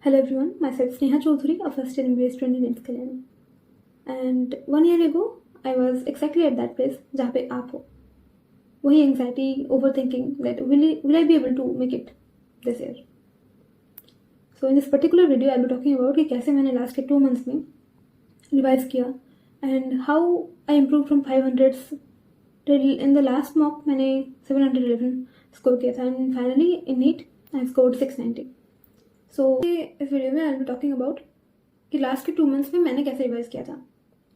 Hello everyone, myself Sneha Chaudhary, a first year MBA student in Kalyani. And 1 year ago, I was exactly at that place जहाँ पे आप हो. वही anxiety, overthinking that will I be able to make it this year. So in this particular video, I'll be talking about कि कैसे मैंने last के 2 months में revise किया and how I improved from 500s till in the last mock मैंने 711 score किया था and finally in NEET I scored 690. सो इस वीडियो में I will be talking about कि लास्ट के 2 months में मैंने कैसे रिवाइज किया था.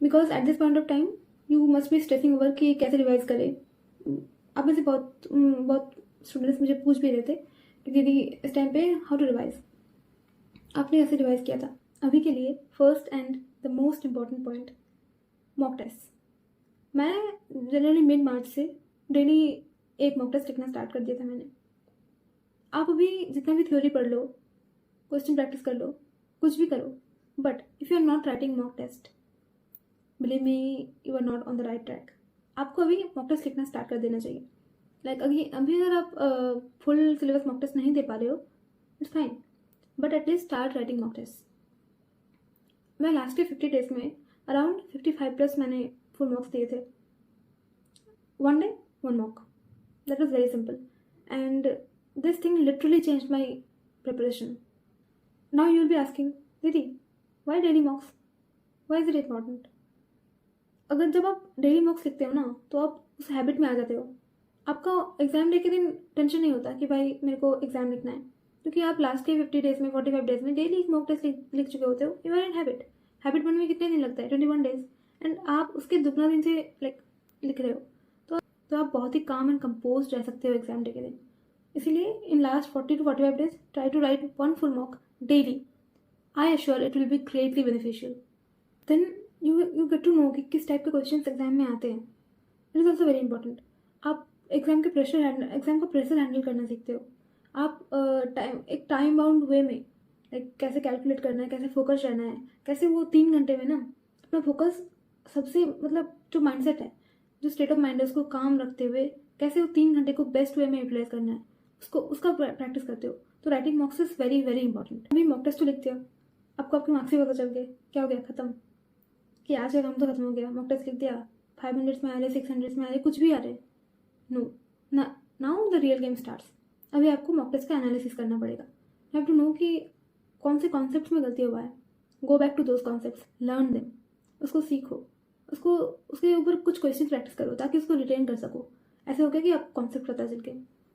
Because at this point of time you must be stressing over कि कैसे रिवाइज करें. आप में से बहुत स्टूडेंट्स मुझे पूछ भी रहे थे कि दीदी इस टाइम पे हाउ टू रिवाइज, आपने कैसे रिवाइज किया था. अभी के लिए first and the most important point, mock test. मैं जनरली मिड मार्च से डेली एक मॉक टेस्ट लिखना स्टार्ट कर दिया था मैंने. आप अभी जितना भी थ्योरी पढ़ लो, क्वेश्चन प्रैक्टिस कर लो, कुछ भी करो, but if you are not writing mock test, believe me you are not on the right track. आपको अभी मॉक टेस्ट लिखना स्टार्ट कर देना चाहिए. लाइक अभी अगर आप फुल सिलेबस मॉक टेस्ट नहीं दे पा रहे हो, it's fine, but at least start writing mock test. मैं लास्ट के 50 डेज में अराउंड 55+ मैंने फुल मॉक्स दिए थे. 1 day 1 mock. That was very simple, and this thing literally changed my preparation. Now you will be asking, दीदी why daily mocks? Why is it important? अगर जब आप डेली मॉक्स लिखते हो ना, तो आप उस हैबिट में आ जाते हो. आपका एग्जाम डे के दिन टेंशन नहीं होता कि भाई मेरे को एग्जाम लिखना है, क्योंकि आप लास्ट के 50 डेज में 45 डेज में डेली एक मॉक टेस्ट लिख चुके होते हो. यू आर इन हैबिट बनने में कितने दिन लगता है? 21 days. एंड आप उसके दुगना दिन से लिख रहे हो, तो आप बहुत ही काम एंड कंपोज रह सकते हो एग्जाम डे के दिन. इसीलिए in last 40 to 45 days try to write 1 full mock daily. I assure it will be greatly beneficial. Then you get to know कि किस टाइप के क्वेश्चंस एग्जाम में आते हैं. It is also very important. आप एग्जाम का pressure handle करना सीखते हो. आप एक टाइम बाउंड वे में कैसे कैलकुलेट करना है, कैसे फोकस रहना है, कैसे वो 3 घंटे में ना अपना फोकस सबसे जो माइंडसेट है, जो स्टेट ऑफ माइंड है, उसको काम रखते हुए कैसे वो 3 घंटे को बेस्ट वे में यूटिलाइज करना है, उसका प्रैक्टिस करते हो. तो writing मॉक्स is very very important. अभी मॉक टेस्ट तो लिखते हो, आपको आपके मार्क्स ही पता चल गए, क्या हो गया, खत्म, कि आज का काम तो खत्म हो गया. मॉक टेस्ट लिख दिया, 500 में आ रहे, 600 में आ रहे, कुछ भी आ रहे. No, now the real game starts. अभी आपको मॉक टेस्ट का एनालिसिस करना पड़ेगा. यू हैव टू नो कि कौन से कॉन्सेप्ट्स में गलती हुआ है. Go back to those concepts, learn them, उसको सीखो, उसके ऊपर कुछ क्वेश्चन प्रैक्टिस करो ताकि उसको रिटेन कर सको. ऐसे हो गया कि आपको कॉन्सेप्ट पता चल के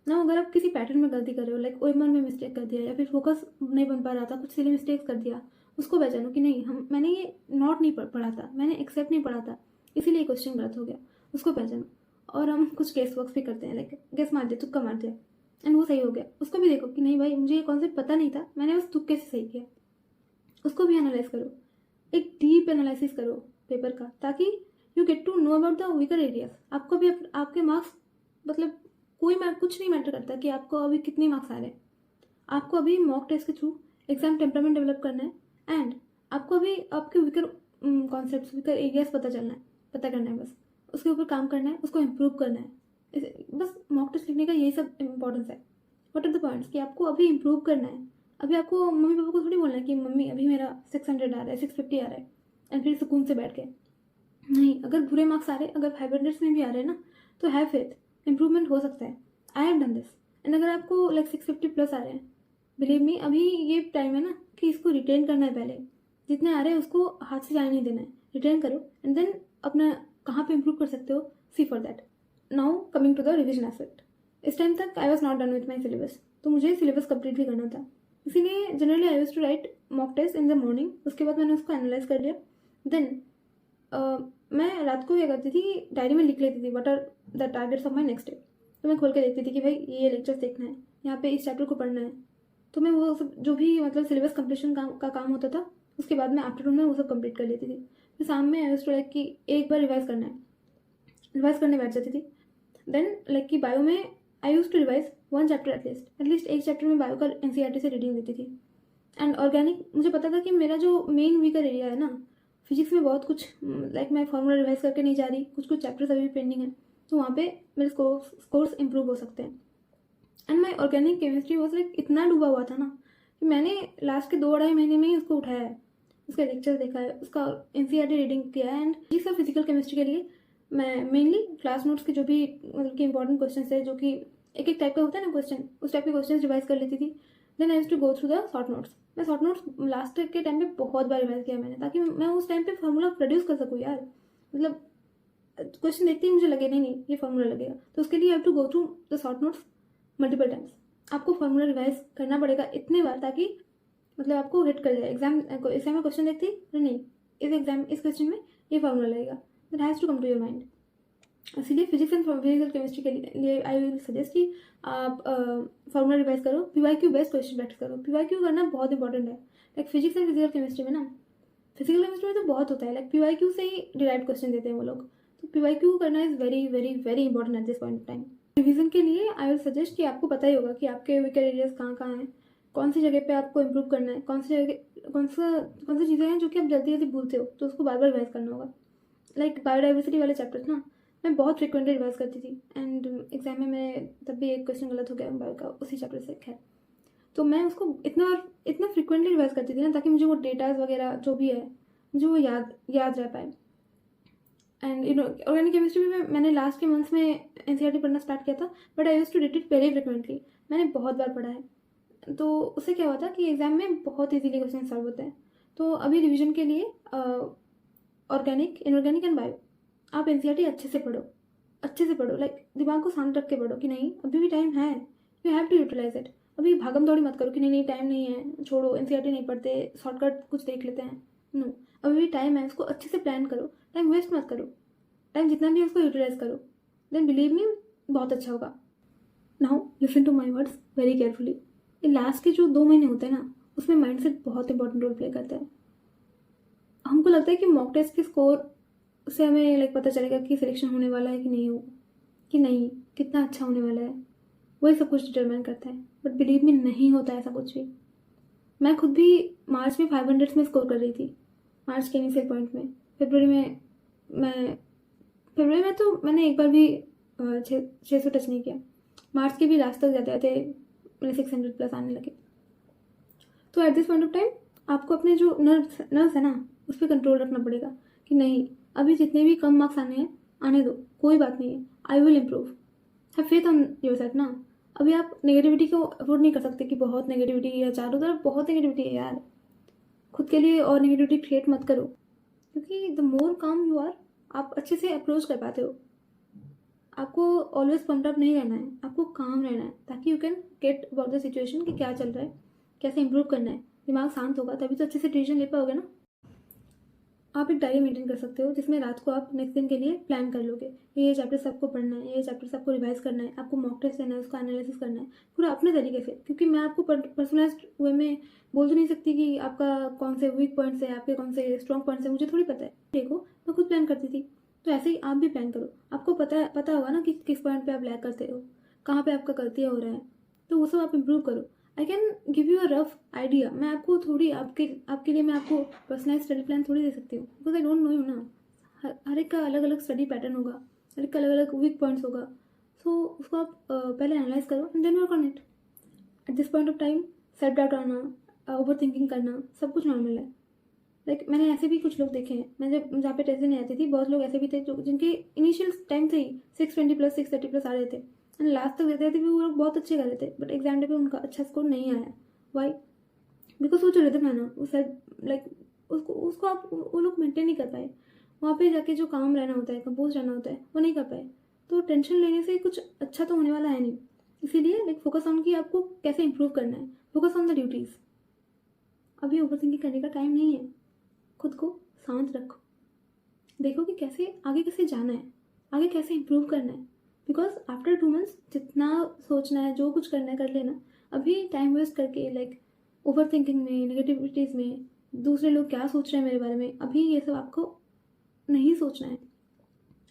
ना. अगर आप किसी पैटर्न में गलती कर रहे हो, लाइक ओएमआर में मिस्टेक कर दिया या फिर फोकस नहीं बन पा रहा था, कुछ सिली मिस्टेक्स कर दिया, उसको पहचानो कि नहीं, मैंने ये नोट नहीं पढ़ा था, मैंने एक्सेप्ट नहीं पढ़ा था, इसीलिए क्वेश्चन गलत हो गया. उसको पहचानो. और हम कुछ केस वर्क्स भी करते हैं, लाइक गेस मार दिया, तुक्का मार दिया, एंड वो सही हो गया. उसको भी देखो कि नहीं भाई, मुझे ये कॉन्सेप्ट पता नहीं था, मैंने बस तुक्के से सही किया. उसको भी एनालाइज करो, एक डीप एनालिसिस करो पेपर का, ताकि you get to know about the weaker areas. आपको भी आपके मार्क्स कुछ नहीं मैटर करता कि आपको अभी कितने मार्क्स आ रहे हैं. आपको अभी मॉक टेस्ट के थ्रू एग्जाम टेम्परामेंट डेवलप करना है, एंड आपको अभी आपके वीकर कॉन्सेप्ट्स, वीकर एरियाज पता करना है. बस उसके ऊपर काम करना है, उसको इम्प्रूव करना है. बस मॉक टेस्ट लिखने का यही सब इंपॉर्टेंस है. व्हाट आर द पॉइंट्स कि आपको अभी इम्प्रूव करना है. अभी आपको मम्मी पापा को थोड़ी बोलना है कि मम्मी अभी मेरा 600 आ रहा है, 650 आ रहा है, एंड फिर सुकून से बैठ के. नहीं, अगर बुरे मार्क्स आ रहे, अगर 500 में भी आ रहे हैं ना, तो हैव फेथ, इम्प्रूवमेंट हो सकता है. I have done this. And अगर आपको 650+ आ रहे हैं, बिलीव मी अभी ये टाइम है ना कि इसको रिटेन करना है. पहले जितने आ रहे हैं उसको हाथ से जाने नहीं देना है, रिटेन करो, एंड देन अपना कहाँ पे इम्प्रूव कर सकते हो, see for that. Now coming to the revision aspect. इस टाइम तक I was not done with my syllabus, तो मुझे सिलेबस कंप्लीट भी करना था. इसीलिए generally I use to write mock test in the morning. उसके बाद मैंने उसको एनालाइज कर लिया. देन मैं रात को क्या करती थी कि डायरी में लिख लेती थी what are the targets of my next day. तो मैं खोल के देखती थी कि भाई ये लेक्चर्स देखना है, यहाँ पे इस चैप्टर को पढ़ना है. तो मैं वो सब जो भी सिलेबस कंप्लीशन का काम होता था, उसके बाद मैं आफ्टरनून में वो सब कंप्लीट कर लेती थी. फिर शाम में आई यूज्ड टू लाइक कि एक बार रिवाइज करने बैठ जाती थी. देन कि बायो में I used to revise 1 chapter at least एक चैप्टर में बायो का एनसीईआरटी से रीडिंग देती थी. एंड ऑर्गेनिक मुझे पता था कि मेरा जो मेन वीकर एरिया है ना, फिजिक्स में बहुत कुछ मैं फॉर्मूला रिवाइज करके नहीं जा रही, कुछ चैप्टर्स अभी भी पेंडिंग है, तो वहाँ पे मेरे स्कोर्स इंप्रूव हो सकते हैं. And my organic chemistry was इतना डूबा हुआ था ना कि मैंने लास्ट के 2-2.5 महीने में ही उसको उठाया है, उसका लेक्चर देखा है, उसका एनसीईआरटी रीडिंग किया है। एंड ये सब फिजिकल केमिस्ट्री के लिए मैं मेनली क्लास नोट्स के जो भी मतलब कि इंपॉर्टेंट क्वेश्चन है, जो कि एक एक टाइप का होता है ना क्वेश्चन, उस टाइप के क्वेश्चन रिवाइज कर लेती थी। Then I used to go through the short notes. मैं शॉर्ट नोट्स लास्ट के टाइम पे बहुत बार रिवाइज किया मैंने, ताकि मैं उस टाइम पे फार्मूला प्रोड्यूस कर सकूँ यार। मतलब क्वेश्चन देखते ही मुझे लगे नहीं ये फार्मूला लगेगा, तो उसके लिए I have to go through the short notes multiple times. आपको फार्मूला रिवाइज करना पड़ेगा इतने बार ताकि मतलब आपको हिट कर जाए। एग्जाम में क्वेश्चन देखती अरे नहीं, इस क्वेश्चन में ये फार्मूला लगेगा, that has to come to your mind. इसीलिए फिजिक्स एंड फिजिकल केमिस्ट्री के लिए आई विल सजेस्ट कि आप फार्मूला रिवाइज करो, पीवाईक्यू बेस्ट क्वेश्चन प्रैक्टिस करो। पीवाईक्यू करना बहुत इंपॉर्टेंट है। Like physics and physical chemistry में ना, फिजिकल केमिस्ट्री में तो बहुत होता है, लाइक पीवाईक्यू से ही डिराइव क्वेश्चन देते हैं वो लोग। तो पीवाईक्यू करना is very very very important at this point of time. Revision के लिए आई विल सजेस्ट कि आपको पता ही होगा कि आपके वीकर एरियाज कहाँ कहाँ हैं, कौन सी जगह पे आपको इम्प्रूव करना है, कौन सी चीज़ें हैं जो कि आप जल्दी जल्दी भूलते हो, तो उसको बार बार रिवाइज करना होगा। लाइक बायोडाइवर्सिटी वाले चैप्टर्स ना मैं बहुत फ्रिक्वेंटली रिवाइज करती थी, एंड एग्जाम में मैं तब भी एक क्वेश्चन गलत हो गया बायो का उसी चैप्टर से, खैर। तो मैं उसको इतना फ्रिक्वेंटली रिवाइज करती थी ना, ताकि मुझे वो डेटाज वगैरह जो भी है मुझे वो याद रह पाए। एंड ऑर्गेनिक केमिस्ट्री में मैंने लास्ट के मंथ्स में एनसीईआरटी पढ़ना स्टार्ट किया था, but I used to read it very frequently. मैंने बहुत बार पढ़ा है, तो उससे क्या होता है कि एग्जाम में बहुत इजीली क्वेश्चन सॉल्व होते हैं। तो अभी रिवीजन के लिए ऑर्गेनिक, इनऑर्गेनिक एंड बायो आप एनसीईआरटी अच्छे से पढ़ो, लाइक दिमाग को शांत रख के पढ़ो कि नहीं अभी भी टाइम है, you have to utilise it. अभी भागम दौड़ी मत करो कि नहीं टाइम नहीं है, छोड़ो एनसीईआरटी नहीं पढ़ते, शॉर्टकट कुछ देख लेते हैं। नो, अभी भी टाइम है, उसको अच्छे से प्लान करो, टाइम वेस्ट मत करो, टाइम जितना भी है उसको यूटिलाइज करो। देन बिलीव मी बहुत अच्छा होगा। Now listen to my words very carefully. ये लास्ट के जो 2 महीने होते हैं ना, उसमें माइंडसेट बहुत इंपॉर्टेंट रोल प्ले करता है। हमको लगता है कि मॉक टेस्ट के स्कोर से हमें लाइक पता चलेगा कि सिलेक्शन होने वाला है कि नहीं, कितना अच्छा होने वाला है, वही सब कुछ डिटरमाइन करता है। बट बिलीव मी नहीं होता ऐसा कुछ भी। मैं खुद भी मार्च में 500 में स्कोर कर रही थी, मार्च के इनिशियल पॉइंट में। फरवरी में तो मैंने एक बार भी 600 टच नहीं किया। मार्च के भी लास्ट तक जाते जाते मेरे 600 प्लस आने लगे। तो eight this point of time आपको अपने जो नर्व्स है ना, उस पर कंट्रोल रखना पड़ेगा कि नहीं अभी जितने भी कम मार्क्स आने हैं आने दो, कोई बात नहीं है, I will improve. Have faith on yourself ना। अभी आप नेगेटिविटी को अफोर्ड नहीं कर सकते कि बहुत नेगेटिविटी है, चारों तरफ बहुत नेगेटिविटी है यार। खुद के लिए और नेगेटिविटी क्रिएट मत करो, क्योंकि द मोर काम यू आर, आप अच्छे से अप्रोच कर पाते हो। आपको ऑलवेज पम्प्ड अप नहीं रहना है, आपको काम रहना है, ताकि you can get about the situation कि क्या चल रहा है, कैसे इंप्रूव करना है। दिमाग शांत होगा तभी तो अच्छे से डिसीजन ले पाओगे ना। आप एक डायरी मेंटेन कर सकते हो, जिसमें रात को आप नेक्स्ट दिन के लिए प्लान कर लोगे, ये चैप्टर सबको पढ़ना है, ये चैप्टर सबको रिवाइज करना है, आपको मॉक टेस्ट देना है, उसका एनालिसिस करना है पूरा अपने तरीके से। क्योंकि मैं आपको पर्सनलाइज्ड वे में बोल तो नहीं सकती कि आपका कौन से वीक पॉइंट्स है, आपके कौन से स्ट्रॉन्ग पॉइंट्स है, मुझे थोड़ी पता है। देखो मैं खुद प्लान करती थी, तो ऐसे ही आप भी प्लान करो। आपको पता होगा ना कि किस पॉइंट पे आप लैग करते हो, कहाँ पे आपका गलतियाँ हो रहा है, तो वो सब आप इम्प्रूव करो। I can give you a rough idea. मैं आपको थोड़ी आपके लिए मैं आपको पर्सनलाइज स्टडी प्लान थोड़ी दे सकती हूँ, because I don't know you ना। हर एक का अलग अलग स्टडी पैटर्न होगा, हर एक का अलग अलग वीक पॉइंट्स होगा। सो उसको आप पहले एनालाइज करो and then work on it. At this point of time self doubt आना, ओवर थिंकिंग करना, सब कुछ नॉर्मल है। लाइक मैंने ऐसे भी कुछ लोग देखे हैं, मैं जहाँ पे टेस्ट नहीं आती थी, बहुत लोग ऐसे भी थे जो जिनके इनिशियल टाइम से ही 620 प्लस 630 प्लस आ रहे थे, एंड लास्ट तक देते थे भी वो लोग बहुत अच्छे कर रहे थे, बट एग्जाम डे पे उनका अच्छा स्कोर नहीं आया। वाई? बिकॉज वो जो रिदम है ना, वो सेल्फ लाइक उसको आप वो लोग मेंटेन नहीं कर पाए। वहाँ पे जाके जो काम रहना होता है, कंपोज रहना होता है, वो नहीं कर पाए। तो टेंशन लेने से कुछ अच्छा तो होने वाला है नहीं। इसीलिए लाइक फोकस ऑन कि आपको कैसे इंप्रूव करना है, फोकस ऑन द ड्यूटीज। अभी ओवर थिंकिंग करने का टाइम नहीं है। खुद को शांत रखो, देखो कि कैसे जाना है, आगे कैसे इम्प्रूव करना है। बिकॉज आफ्टर 2 मंथ्स जितना सोचना है, जो कुछ करना है कर लेना। अभी टाइम वेस्ट करके लाइक ओवर थिंकिंग में, नेगेटिविटीज़ में, दूसरे लोग क्या सोच रहे हैं मेरे बारे में, अभी ये सब आपको नहीं सोचना है।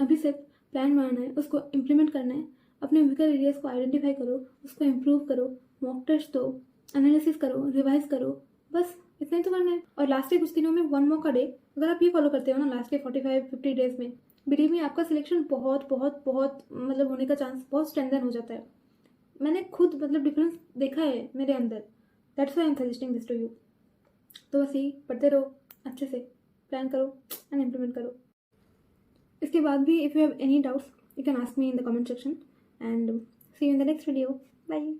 अभी सिर्फ प्लान बनाना है, उसको इम्प्लीमेंट करना है। अपने वीकर एरियाज को आइडेंटिफाई करो, उसको इम्प्रूव करो, मॉक टेस्ट दो, एनालिसिस करो, रिवाइज करो, बस इतना ही तो करना है। और लास्ट के कुछ दिनों में 1 मॉक अ डे अगर आप ये फॉलो करते हो ना, लास्ट के 45-50 डेज में, बिलीव मी आपका सिलेक्शन बहुत बहुत बहुत मतलब होने का चांस बहुत स्ट्रेंथन हो जाता है। मैंने खुद मतलब डिफरेंस देखा है मेरे अंदर, that's why I am suggesting this to you. तो बस यही पढ़ते रहो, अच्छे से प्लान करो एंड इम्प्लीमेंट करो. इसके बाद भी if you have any doubts you can ask me in the comment section and see you in the next video. Bye.